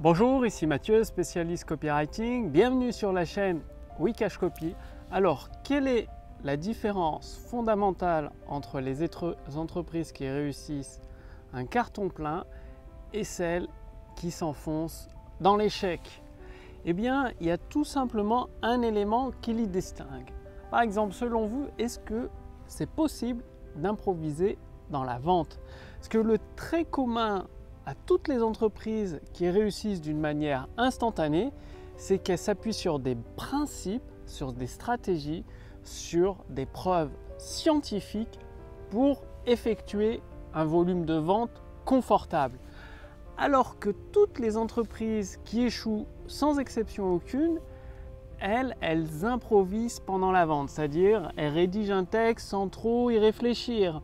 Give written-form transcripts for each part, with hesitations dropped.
Bonjour, ici Mathieu, spécialiste copywriting. Bienvenue sur la chaîne Wikashcopy. Alors, quelle est la différence fondamentale entre les entreprises qui réussissent un carton plein et celles qui s'enfoncent dans l'échec? Eh bien, il y a tout simplement un élément qui les distingue. Par exemple, selon vous, est-ce que c'est possible d'improviser dans la vente? Parce que le trait commun à toutes les entreprises qui réussissent d'une manière instantanée, c'est qu'elles s'appuient sur des principes, sur des stratégies, sur des preuves scientifiques pour effectuer un volume de vente confortable. Alors que toutes les entreprises qui échouent sans exception aucune, elles improvisent pendant la vente, c'est-à-dire elles rédigent un texte sans trop y réfléchir.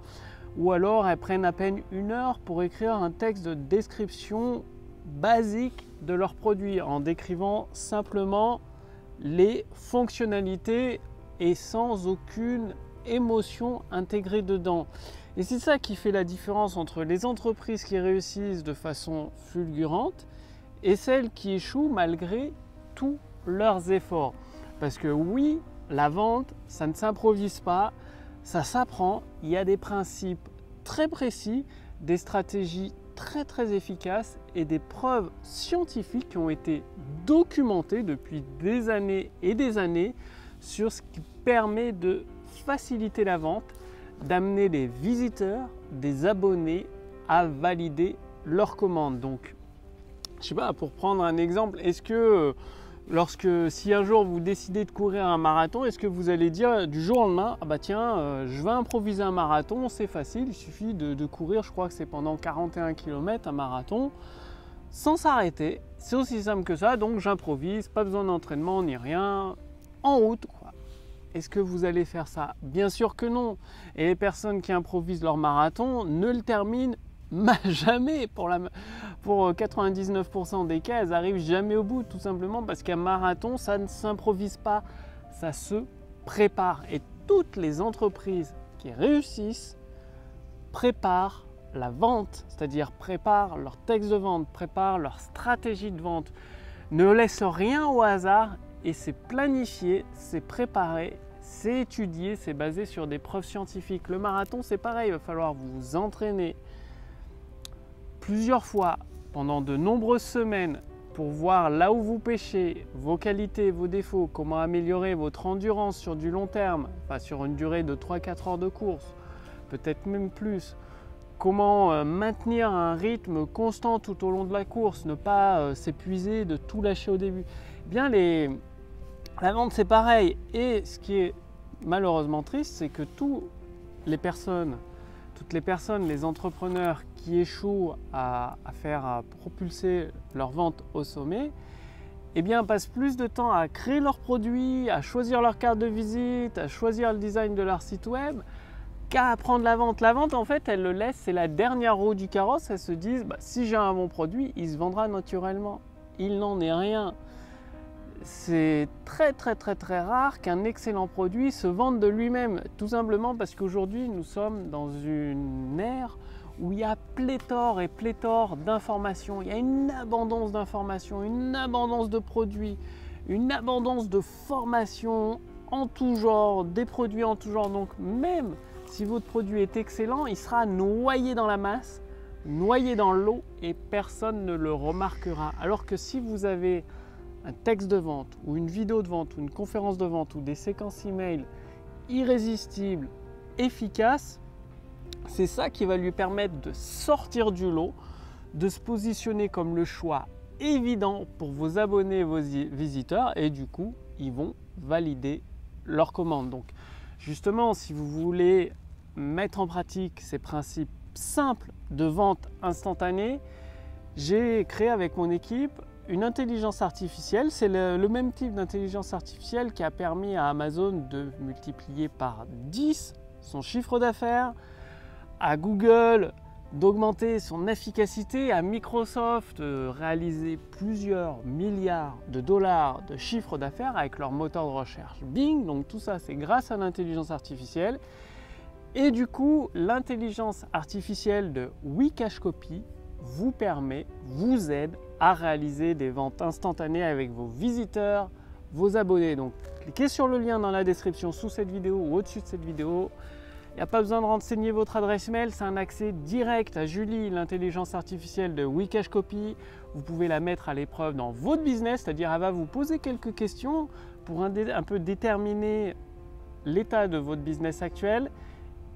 Ou alors elles prennent à peine 1 heure pour écrire un texte de description basique de leur produit en décrivant simplement les fonctionnalités et sans aucune émotion intégrée dedans. Et c'est ça qui fait la différence entre les entreprises qui réussissent de façon fulgurante et celles qui échouent malgré tous leurs efforts. Parce que oui, la vente, ça ne s'improvise pas. Ça s'apprend, il y a des principes très précis, des stratégies très efficaces et des preuves scientifiques qui ont été documentées depuis des années et des années sur ce qui permet de faciliter la vente, d'amener des visiteurs, des abonnés à valider leur commande. Donc, je sais pas, pour prendre un exemple, est-ce que si un jour vous décidez de courir un marathon, est-ce que vous allez dire du jour au lendemain, ah bah tiens, je vais improviser un marathon, c'est facile, il suffit de courir, je crois que c'est pendant 41 km un marathon, sans s'arrêter, c'est aussi simple que ça, donc j'improvise, pas besoin d'entraînement ni rien, en route quoi. Est-ce que vous allez faire ça? Bien sûr que non, et les personnes qui improvisent leur marathon ne le terminent jamais. Pour 99% des cas, elles n'arrivent jamais au bout, tout simplement parce qu'un marathon, ça ne s'improvise pas, ça se prépare. Et toutes les entreprises qui réussissent préparent la vente, c'est-à-dire préparent leur texte de vente, préparent leur stratégie de vente, ne laissent rien au hasard et c'est planifié, c'est préparé, c'est étudié, c'est basé sur des preuves scientifiques. Le marathon, c'est pareil, il va falloir vous entraîner plusieurs fois pendant de nombreuses semaines pour voir là où vous pêchez, vos qualités, vos défauts, comment améliorer votre endurance sur du long terme, enfin sur une durée de 3-4 heures de course, peut-être même plus, comment maintenir un rythme constant tout au long de la course, ne pas s'épuiser, de tout lâcher au début. Bien, la vente c'est pareil, et ce qui est malheureusement triste, c'est que toutes les personnes, les entrepreneurs qui échouent à propulser leur vente au sommet, eh bien, passent plus de temps à créer leurs produits, à choisir leur carte de visite, à choisir le design de leur site web, qu'à apprendre la vente. La vente, en fait, elle le laisse, c'est la dernière roue du carrosse. Elles se disent, si j'ai un bon produit, il se vendra naturellement. Il n'en est rien. C'est très rare qu'un excellent produit se vende de lui-même, tout simplement parce qu'aujourd'hui nous sommes dans une ère où il y a pléthore d'informations, il y a une abondance d'informations, une abondance de produits, une abondance de formations en tout genre, des produits en tout genre. Donc même si votre produit est excellent, il sera noyé dans la masse, noyé dans l'eau et personne ne le remarquera. Alors que si vous avez un texte de vente ou une vidéo de vente ou une conférence de vente ou des séquences email irrésistibles, efficaces, c'est ça qui va lui permettre de sortir du lot, de se positionner comme le choix évident pour vos abonnés et vos visiteurs et du coup, ils vont valider leur commande. Donc justement, si vous voulez mettre en pratique ces principes simples de vente instantanée, j'ai créé avec mon équipe une intelligence artificielle. C'est le même type d'intelligence artificielle qui a permis à Amazon de multiplier par 10 son chiffre d'affaires, à Google d'augmenter son efficacité, à Microsoft de réaliser plusieurs milliards de dollars de chiffre d'affaires avec leur moteur de recherche Bing. Donc tout ça, c'est grâce à l'intelligence artificielle. Et du coup, l'intelligence artificielle de Wikashcopy vous aide à réaliser des ventes instantanées avec vos visiteurs, vos abonnés. Donc cliquez sur le lien dans la description sous cette vidéo ou au-dessus de cette vidéo. Il n'y a pas besoin de renseigner votre adresse mail, c'est un accès direct à Julie, l'intelligence artificielle de Wikashcopy. Vous pouvez la mettre à l'épreuve dans votre business, c'est-à-dire elle va vous poser quelques questions pour un peu déterminer l'état de votre business actuel.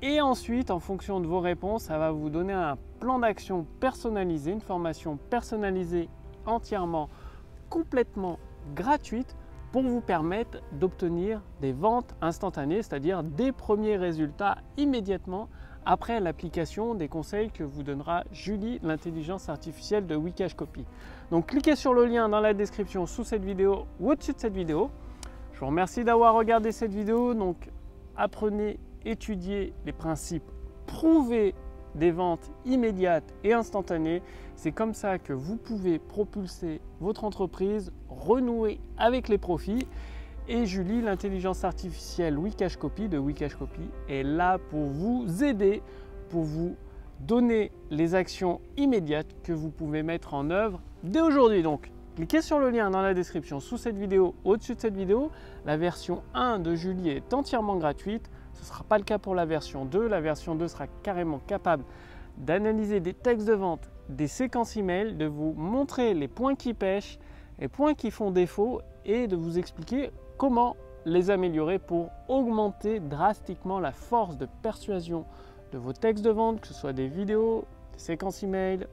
Et ensuite, en fonction de vos réponses, ça va vous donner un plan d'action personnalisé, une formation personnalisée entièrement, complètement gratuite pour vous permettre d'obtenir des ventes instantanées, c'est-à-dire des premiers résultats immédiatement après l'application des conseils que vous donnera Julie, l'intelligence artificielle de Wikashcopy. Donc cliquez sur le lien dans la description sous cette vidéo ou au-dessus de cette vidéo. Je vous remercie d'avoir regardé cette vidéo. Donc apprenez, étudiez les principes prouvés des ventes immédiates et instantanées. C'est comme ça que vous pouvez propulser votre entreprise, renouer avec les profits. Et Julie, l'intelligence artificielle Wikashcopy de Wikashcopy, est là pour vous aider, pour vous donner les actions immédiates que vous pouvez mettre en œuvre dès aujourd'hui. Donc, cliquez sur le lien dans la description sous cette vidéo, au-dessus de cette vidéo. La version 1 de Julie est entièrement gratuite. Ce ne sera pas le cas pour la version 2. La version 2 sera carrément capable d'analyser des textes de vente, des séquences email, de vous montrer les points qui pêchent, les points qui font défaut et de vous expliquer comment les améliorer pour augmenter drastiquement la force de persuasion de vos textes de vente, que ce soit des vidéos, des séquences email,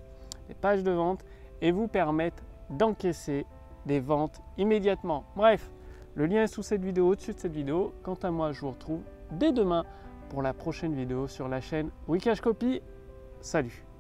des pages de vente, et vous permettre d'encaisser des ventes immédiatement. Bref, le lien est sous cette vidéo, au-dessus de cette vidéo. Quant à moi, je vous retrouve dès demain pour la prochaine vidéo sur la chaîne Wikashcopy. Salut!